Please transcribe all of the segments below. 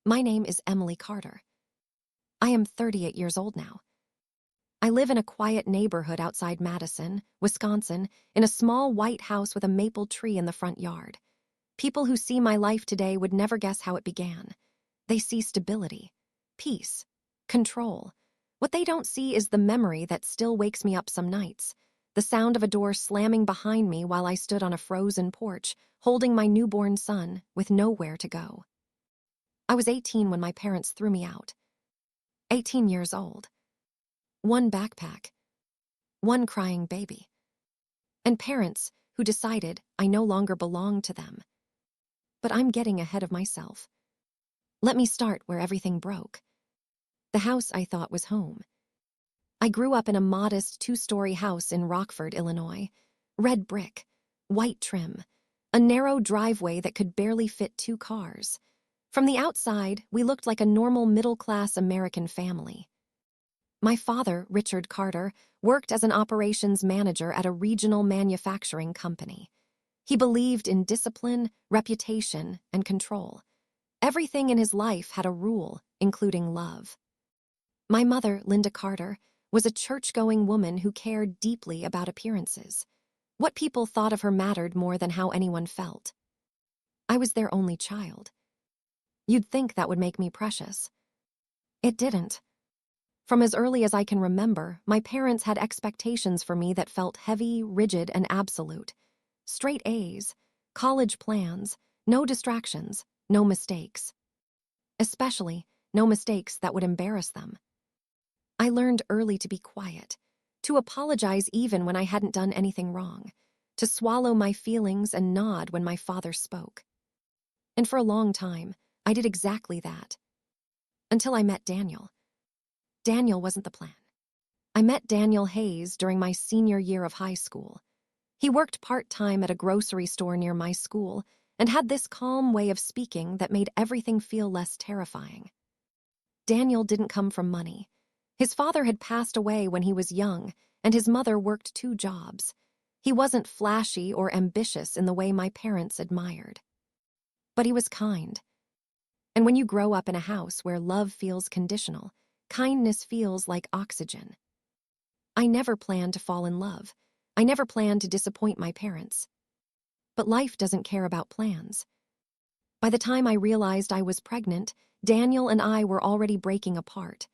My name is Emily Carter. I am 38 years old now. I live in a quiet neighborhood outside Madison, Wisconsin, in a small white house with a maple tree in the front yard. People who see my life today would never guess how it began. They see stability, peace, control. What they don't see is the memory that still wakes me up some nights. The sound of a door slamming behind me while I stood on a frozen porch, holding my newborn son with nowhere to go. I was 18 when my parents threw me out. 18 years old. One backpack. One crying baby. And parents who decided I no longer belonged to them. But I'm getting ahead of myself. Let me start where everything broke. The house I thought was home. I grew up in a modest 2-story house in Rockford, Illinois. Red brick, white trim, a narrow driveway that could barely fit 2 cars. From the outside, we looked like a normal middle-class American family. My father, Richard Carter, worked as an operations manager at a regional manufacturing company. He believed in discipline, reputation, and control. Everything in his life had a rule, including love. My mother, Linda Carter, was a church-going woman who cared deeply about appearances. What people thought of her mattered more than how anyone felt. I was their only child. You'd think that would make me precious. It didn't. From as early as I can remember, my parents had expectations for me that felt heavy, rigid, and absolute. Straight A's, college plans, no distractions, no mistakes. Especially, no mistakes that would embarrass them. I learned early to be quiet, to apologize even when I hadn't done anything wrong, to swallow my feelings and nod when my father spoke. And for a long time, I did exactly that. Until I met Daniel. Daniel wasn't the plan. I met Daniel Hayes during my senior year of high school. He worked part-time at a grocery store near my school and had this calm way of speaking that made everything feel less terrifying. Daniel didn't come from money. His father had passed away when he was young, and his mother worked 2 jobs. He wasn't flashy or ambitious in the way my parents admired. But he was kind. And when you grow up in a house where love feels conditional, kindness feels like oxygen. I never planned to fall in love. I never planned to disappoint my parents. But life doesn't care about plans. By the time I realized I was pregnant, Daniel and I were already breaking apart.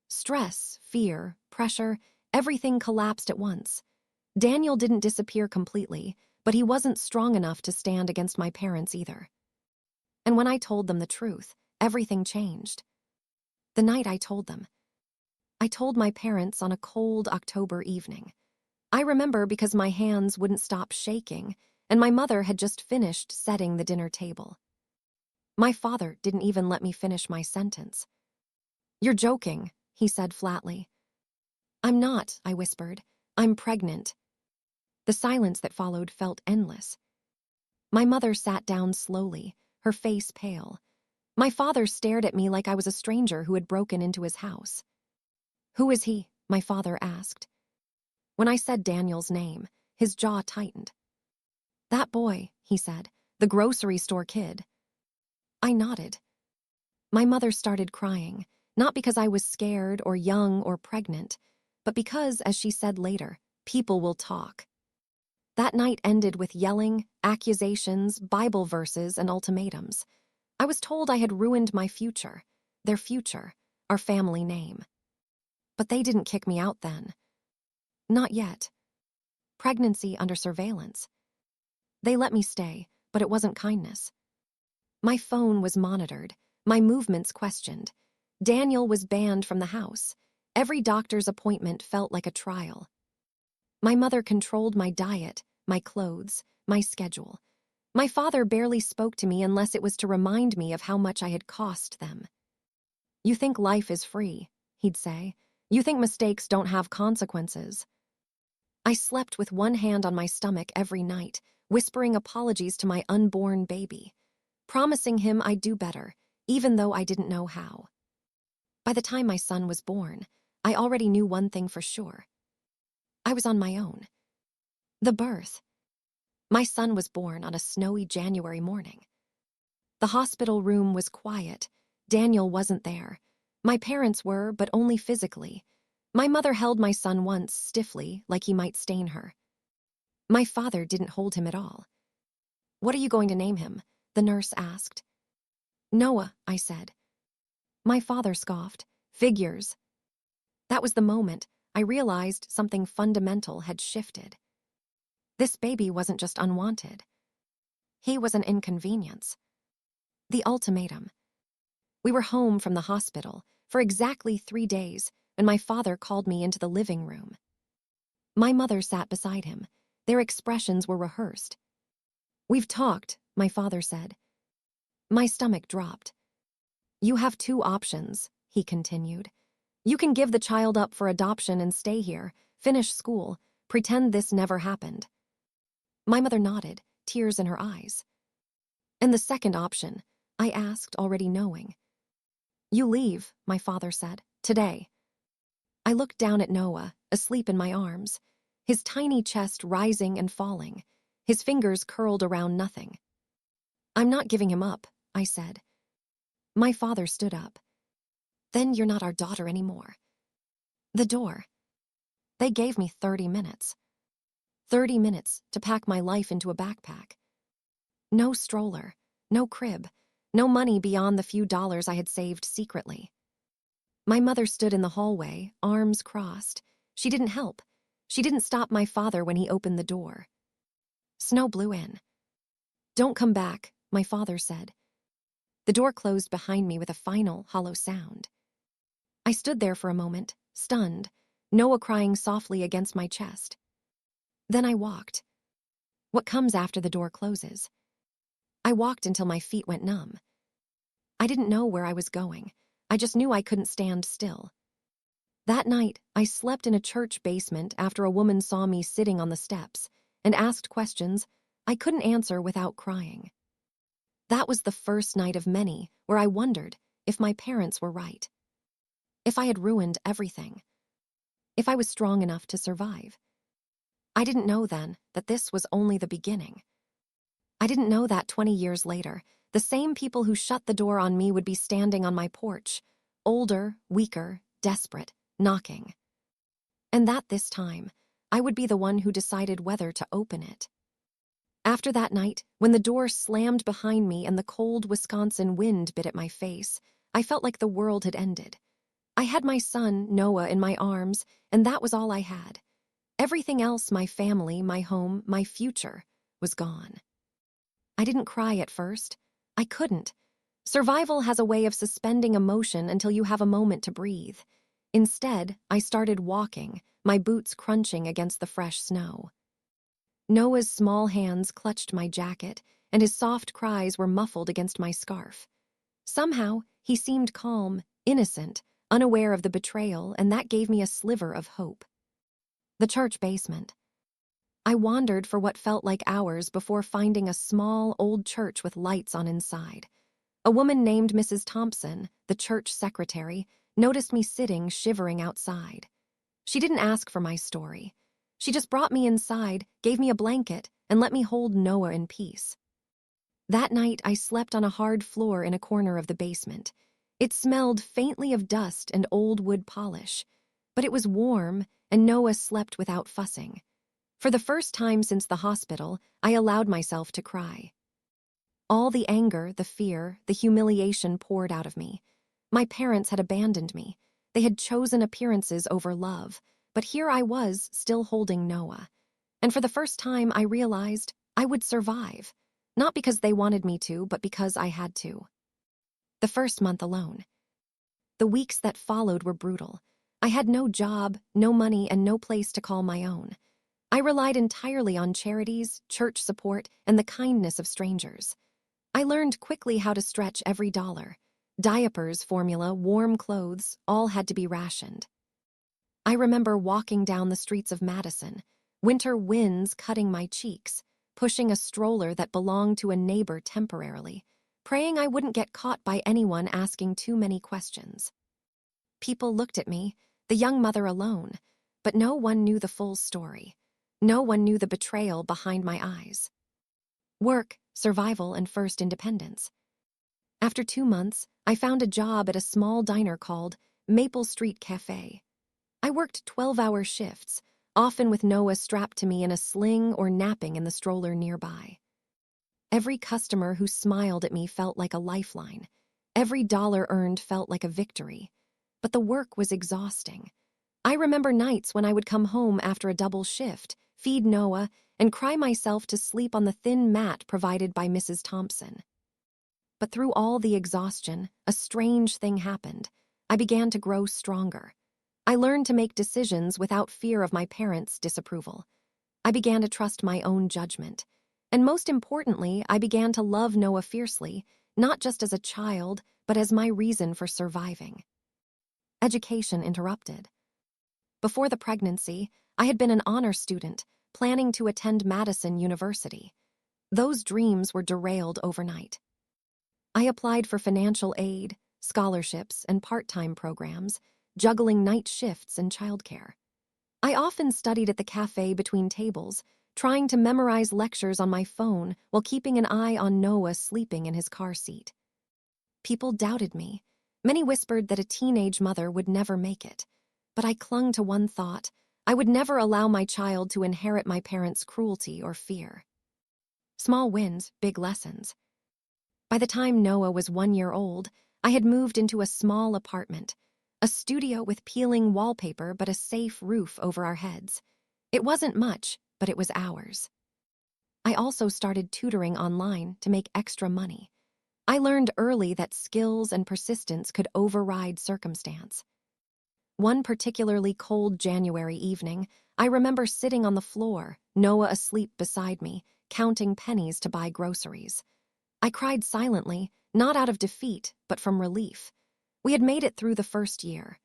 Stress, fear, pressure, everything collapsed at once. Daniel didn't disappear completely, but he wasn't strong enough to stand against my parents either. And when I told them the truth, everything changed. The night I told them. I told my parents on a cold October evening. I remember because my hands wouldn't stop shaking, and my mother had just finished setting the dinner table. My father didn't even let me finish my sentence. "You're joking," he said flatly. "I'm not," I whispered. "I'm pregnant." The silence that followed felt endless. My mother sat down slowly, her face pale. My father stared at me like I was a stranger who had broken into his house. "Who is he?" my father asked. When I said Daniel's name, his jaw tightened. "That boy," he said, "the grocery store kid." I nodded. My mother started crying, not because I was scared or young or pregnant, but because, as she said later, people will talk. That night ended with yelling, accusations, Bible verses, and ultimatums. I was told I had ruined my future, their future, our family name. But they didn't kick me out then. Not yet. Pregnancy under surveillance. They let me stay, but it wasn't kindness. My phone was monitored, my movements questioned. Daniel was banned from the house. Every doctor's appointment felt like a trial. My mother controlled my diet, my clothes, my schedule. My father barely spoke to me unless it was to remind me of how much I had cost them. "You think life is free," he'd say. "You think mistakes don't have consequences." I slept with one hand on my stomach every night, whispering apologies to my unborn baby, promising him I'd do better, even though I didn't know how. By the time my son was born, I already knew one thing for sure. I was on my own. The birth. My son was born on a snowy January morning. The hospital room was quiet. Daniel wasn't there. My parents were, but only physically. My mother held my son once, stiffly, like he might stain her. My father didn't hold him at all. "What are you going to name him?" the nurse asked. "Noah," I said. My father scoffed. "Figures." That was the moment I realized something fundamental had shifted. This baby wasn't just unwanted. He was an inconvenience. The ultimatum. We were home from the hospital for exactly 3 days when my father called me into the living room. My mother sat beside him. Their expressions were rehearsed. "We've talked," my father said. My stomach dropped. "You have 2 options," he continued. "You can give the child up for adoption and stay here, finish school, pretend this never happened." My mother nodded, tears in her eyes. "And the second option?" I asked, already knowing. "You leave," my father said, "today." I looked down at Noah, asleep in my arms, his tiny chest rising and falling, his fingers curled around nothing. "I'm not giving him up," I said. My father stood up. "Then you're not our daughter anymore." The door. They gave me 30 minutes. 30 minutes to pack my life into a backpack. No stroller, no crib, no money beyond the few dollars I had saved secretly. My mother stood in the hallway, arms crossed. She didn't help. She didn't stop my father when he opened the door. Snow blew in. "Don't come back," my father said. The door closed behind me with a final, hollow sound. I stood there for a moment, stunned, Noah crying softly against my chest. Then I walked. What comes after the door closes? I walked until my feet went numb. I didn't know where I was going. I just knew I couldn't stand still. That night, I slept in a church basement after a woman saw me sitting on the steps and asked questions I couldn't answer without crying. That was the first night of many where I wondered if my parents were right. If I had ruined everything. If I was strong enough to survive. I didn't know then that this was only the beginning. I didn't know that 20 years later, the same people who shut the door on me would be standing on my porch, older, weaker, desperate, knocking. And that this time, I would be the one who decided whether to open it. After that night, when the door slammed behind me and the cold Wisconsin wind bit at my face, I felt like the world had ended. I had my son, Noah, in my arms, and that was all I had. Everything else, my family, my home, my future, was gone. I didn't cry at first. I couldn't. Survival has a way of suspending emotion until you have a moment to breathe. Instead, I started walking, my boots crunching against the fresh snow. Noah's small hands clutched my jacket, and his soft cries were muffled against my scarf. Somehow, he seemed calm, innocent, unaware of the betrayal, and that gave me a sliver of hope. The church basement. I wandered for what felt like hours before finding a small, old church with lights on inside. A woman named Mrs. Thompson, the church secretary, noticed me sitting, shivering outside. She didn't ask for my story. She just brought me inside, gave me a blanket, and let me hold Noah in peace. That night, I slept on a hard floor in a corner of the basement. It smelled faintly of dust and old wood polish, but it was warm, and Noah slept without fussing. For the first time since the hospital, I allowed myself to cry. All the anger, the fear, the humiliation poured out of me. My parents had abandoned me. They had chosen appearances over love, but here I was, still holding Noah. And for the first time, I realized I would survive, not because they wanted me to, but because I had to. The first month alone. The weeks that followed were brutal. I had no job, no money, and no place to call my own. I relied entirely on charities, church support, and the kindness of strangers. I learned quickly how to stretch every dollar. Diapers, formula, warm clothes, all had to be rationed. I remember walking down the streets of Madison, winter winds cutting my cheeks, pushing a stroller that belonged to a neighbor temporarily, praying I wouldn't get caught by anyone asking too many questions. People looked at me, the young mother alone, but no one knew the full story. No one knew the betrayal behind my eyes. Work, survival, and first independence. After 2 months, I found a job at a small diner called Maple Street Cafe. I worked 12-hour shifts, often with Noah strapped to me in a sling or napping in the stroller nearby. Every customer who smiled at me felt like a lifeline. Every dollar earned felt like a victory. But the work was exhausting. I remember nights when I would come home after a double shift, feed Noah, and cry myself to sleep on the thin mat provided by Mrs. Thompson. But through all the exhaustion, a strange thing happened. I began to grow stronger. I learned to make decisions without fear of my parents' disapproval. I began to trust my own judgment. And most importantly, I began to love Noah fiercely, not just as a child, but as my reason for surviving. Education interrupted. Before the pregnancy, I had been an honor student, planning to attend Madison University. Those dreams were derailed overnight. I applied for financial aid, scholarships, and part-time programs, juggling night shifts and childcare. I often studied at the cafe between tables, trying to memorize lectures on my phone while keeping an eye on Noah sleeping in his car seat. People doubted me. Many whispered that a teenage mother would never make it. But I clung to one thought: I would never allow my child to inherit my parents' cruelty or fear. Small wins, big lessons. By the time Noah was 1 year old, I had moved into a small apartment, a studio with peeling wallpaper but a safe roof over our heads. It wasn't much, but it was ours. I also started tutoring online to make extra money. I learned early that skills and persistence could override circumstance. One particularly cold January evening, I remember sitting on the floor, Noah asleep beside me, counting pennies to buy groceries. I cried silently, not out of defeat, but from relief. We had made it through the first year.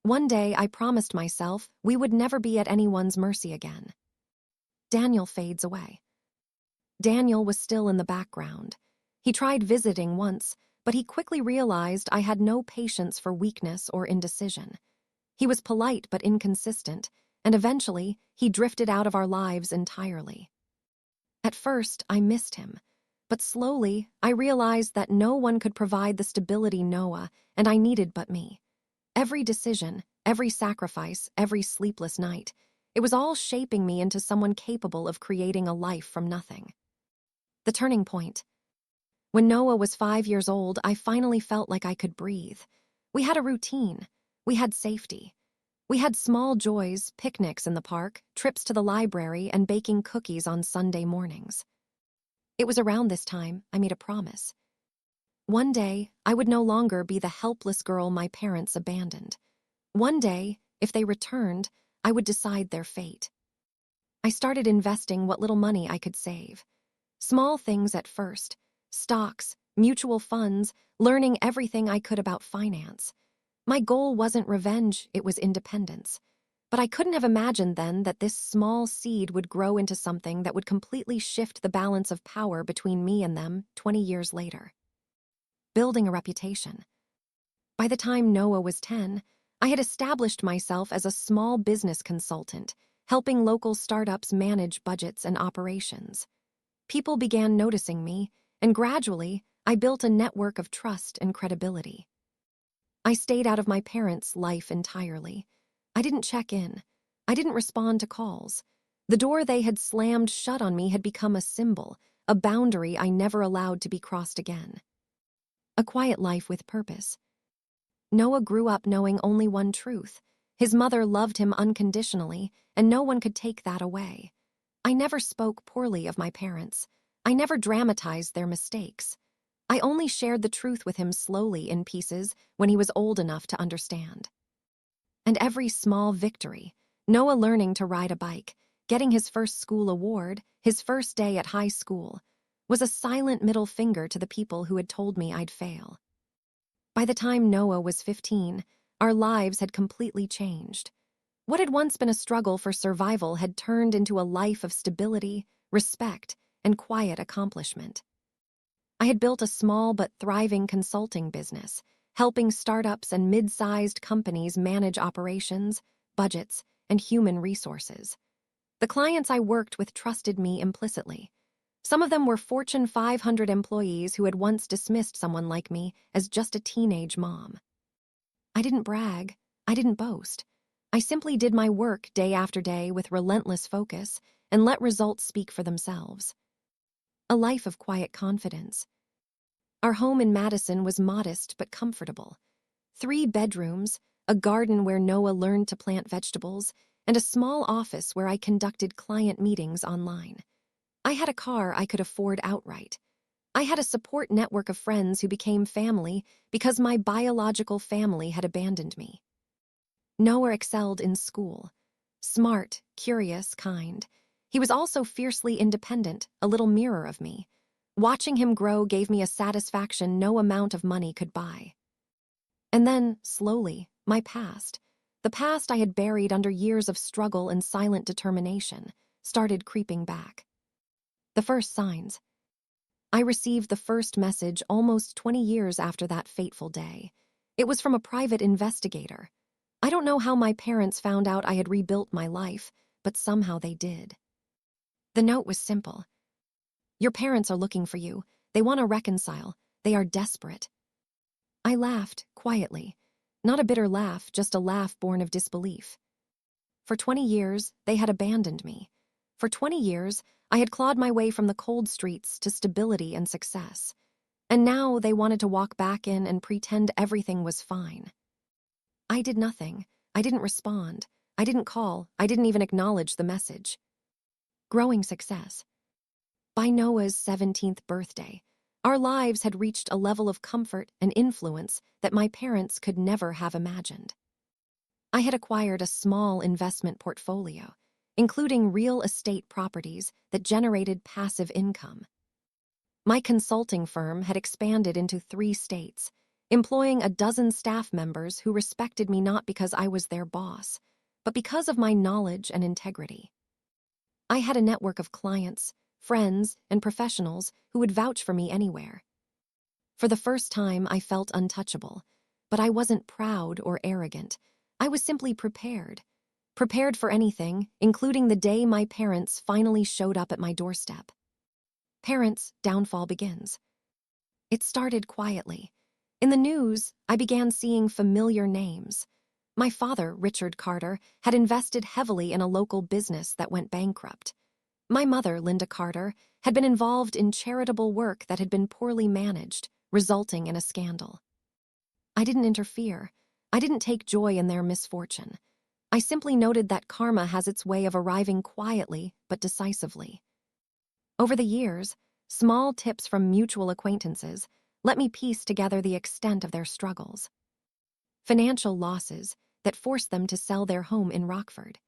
One day, I promised myself we would never be at anyone's mercy again. Daniel fades away. Daniel was still in the background. He tried visiting once, but he quickly realized I had no patience for weakness or indecision. He was polite but inconsistent, and eventually, he drifted out of our lives entirely. At first, I missed him, but slowly, I realized that no one could provide the stability Noah and I needed but me. Every decision, every sacrifice, every sleepless night, it was all shaping me into someone capable of creating a life from nothing. The turning point. When Noah was 5 years old, I finally felt like I could breathe. We had a routine. We had safety. We had small joys, picnics in the park, trips to the library, and baking cookies on Sunday mornings. It was around this time I made a promise. One day, I would no longer be the helpless girl my parents abandoned. One day, if they returned, I would decide their fate. I started investing what little money I could save. Small things at first: stocks, mutual funds, learning everything I could about finance. My goal wasn't revenge, it was independence. But I couldn't have imagined then that this small seed would grow into something that would completely shift the balance of power between me and them 20 years later. Building a reputation. By the time Noah was 10, I had established myself as a small business consultant, helping local startups manage budgets and operations. People began noticing me, and gradually, I built a network of trust and credibility. I stayed out of my parents' life entirely. I didn't check in. I didn't respond to calls. The door they had slammed shut on me had become a symbol, a boundary I never allowed to be crossed again. A quiet life with purpose. Noah grew up knowing only one truth. His mother loved him unconditionally, and no one could take that away. I never spoke poorly of my parents. I never dramatized their mistakes. I only shared the truth with him slowly in pieces when he was old enough to understand. And every small victory, Noah learning to ride a bike, getting his first school award, his first day at high school, was a silent middle finger to the people who had told me I'd fail. By the time Noah was 15, our lives had completely changed. What had once been a struggle for survival had turned into a life of stability, respect, and quiet accomplishment. I had built a small but thriving consulting business, helping startups and mid-sized companies manage operations, budgets, and human resources. The clients I worked with trusted me implicitly. Some of them were Fortune 500 employees who had once dismissed someone like me as just a teenage mom. I didn't brag. I didn't boast. I simply did my work day after day with relentless focus and let results speak for themselves. A life of quiet confidence. Our home in Madison was modest but comfortable. 3 bedrooms, a garden where Noah learned to plant vegetables, and a small office where I conducted client meetings online. I had a car I could afford outright. I had a support network of friends who became family because my biological family had abandoned me. Noah excelled in school. Smart, curious, kind. He was also fiercely independent, a little mirror of me. Watching him grow gave me a satisfaction no amount of money could buy. And then, slowly, my past, the past I had buried under years of struggle and silent determination, started creeping back. The first signs. I received the first message almost 20 years after that fateful day. It was from a private investigator. I don't know how my parents found out I had rebuilt my life, but somehow they did. The note was simple. Your parents are looking for you. They want to reconcile. They are desperate. I laughed, quietly. Not a bitter laugh, just a laugh born of disbelief. For 20 years, they had abandoned me. For 20 years, I had clawed my way from the cold streets to stability and success. And now they wanted to walk back in and pretend everything was fine. I did nothing. I didn't respond. I didn't call. I didn't even acknowledge the message. Growing success. By Noah's 17th birthday, our lives had reached a level of comfort and influence that my parents could never have imagined. I had acquired a small investment portfolio, including real estate properties that generated passive income. My consulting firm had expanded into 3 states, employing a dozen staff members who respected me not because I was their boss, but because of my knowledge and integrity. I had a network of clients, friends, and professionals who would vouch for me anywhere. For the first time, I felt untouchable, but I wasn't proud or arrogant. I was simply prepared. Prepared for anything, including the day my parents finally showed up at my doorstep. Parents' downfall begins. It started quietly. In the news, I began seeing familiar names. My father, Richard Carter, had invested heavily in a local business that went bankrupt. My mother, Linda Carter, had been involved in charitable work that had been poorly managed, resulting in a scandal. I didn't interfere. I didn't take joy in their misfortune. I simply noted that karma has its way of arriving quietly but decisively. Over the years, small tips from mutual acquaintances let me piece together the extent of their struggles. Financial losses that forced them to sell their home in Rockford.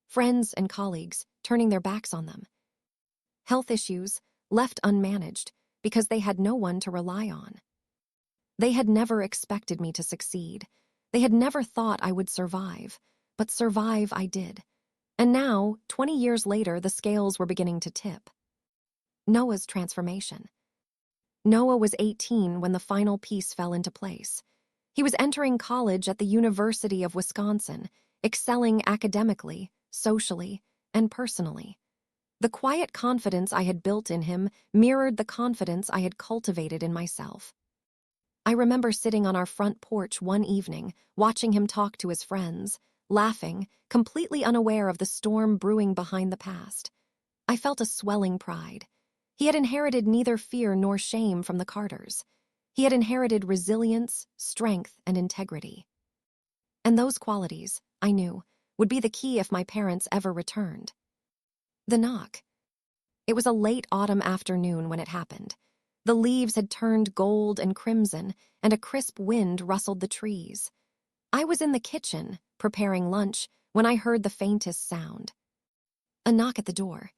Friends and colleagues turning their backs on them. Health issues left unmanaged because they had no one to rely on. They had never expected me to succeed. They had never thought I would survive, but survive I did. And now, 20 years later, the scales were beginning to tip. Noah's transformation. Noah was 18 when the final piece fell into place. He was entering college at the University of Wisconsin, excelling academically, socially, and personally. The quiet confidence I had built in him mirrored the confidence I had cultivated in myself. I remember sitting on our front porch one evening, watching him talk to his friends, laughing, completely unaware of the storm brewing behind the past. I felt a swelling pride. He had inherited neither fear nor shame from the Carters. He had inherited resilience, strength, and integrity. And those qualities, I knew, would be the key if my parents ever returned. The knock. It was a late autumn afternoon when it happened. The leaves had turned gold and crimson, and a crisp wind rustled the trees. I was in the kitchen, preparing lunch, when I heard the faintest sound. A knock at the door.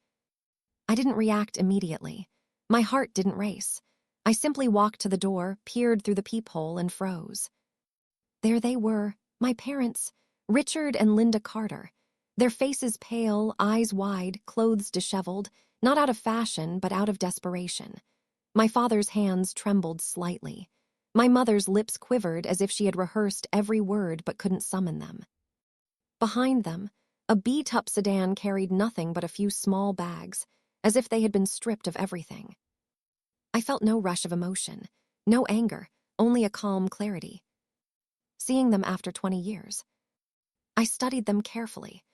I didn't react immediately. My heart didn't race. I simply walked to the door, peered through the peephole, and froze. There they were, my parents, Richard and Linda Carter. Their faces pale, eyes wide, clothes disheveled, not out of fashion, but out of desperation. My father's hands trembled slightly. My mother's lips quivered as if she had rehearsed every word but couldn't summon them. Behind them, a beat-up sedan carried nothing but a few small bags, as if they had been stripped of everything. I felt no rush of emotion, no anger, only a calm clarity. Seeing them after 20 years, I studied them carefully.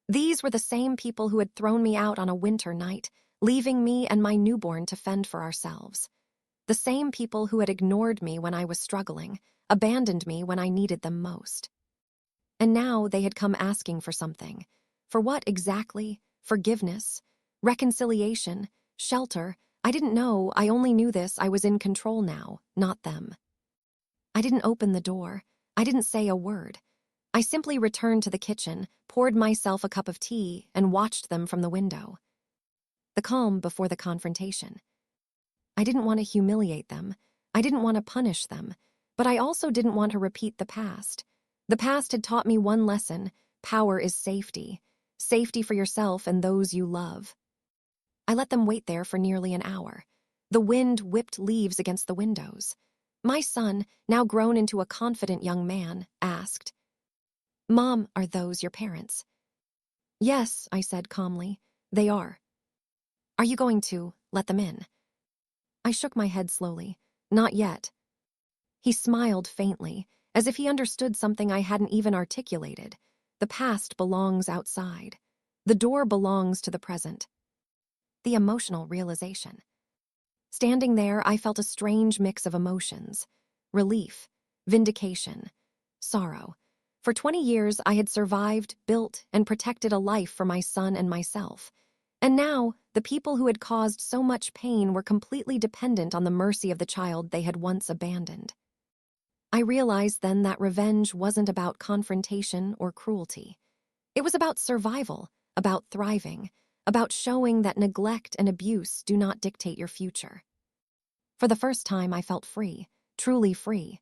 These were the same people who had thrown me out on a winter night, leaving me and my newborn to fend for ourselves. The same people who had ignored me when I was struggling, abandoned me when I needed them most. And now they had come asking for something. For what exactly? Forgiveness? Reconciliation? Shelter? I didn't know. I only knew this. I was in control now, not them. I didn't open the door. I didn't say a word. I simply returned to the kitchen, poured myself a cup of tea, and watched them from the window. The calm before the confrontation. I didn't want to humiliate them. I didn't want to punish them. But I also didn't want to repeat the past. The past had taught me one lesson: power is safety. Safety for yourself and those you love. I let them wait there for nearly an hour. The wind whipped leaves against the windows. My son, now grown into a confident young man, asked, "Mom, are those your parents?" "Yes," I said calmly. "They are." "Are you going to let them in?" I shook my head slowly. "Not yet." He smiled faintly, as if he understood something I hadn't even articulated. The past belongs outside. The door belongs to the present. The emotional realization. Standing there, I felt a strange mix of emotions: relief, vindication, sorrow. For 20 years, I had survived, built, and protected a life for my son and myself. And now, the people who had caused so much pain were completely dependent on the mercy of the child they had once abandoned. I realized then that revenge wasn't about confrontation or cruelty. It was about survival, about thriving, about showing that neglect and abuse do not dictate your future. For the first time, I felt free, truly free.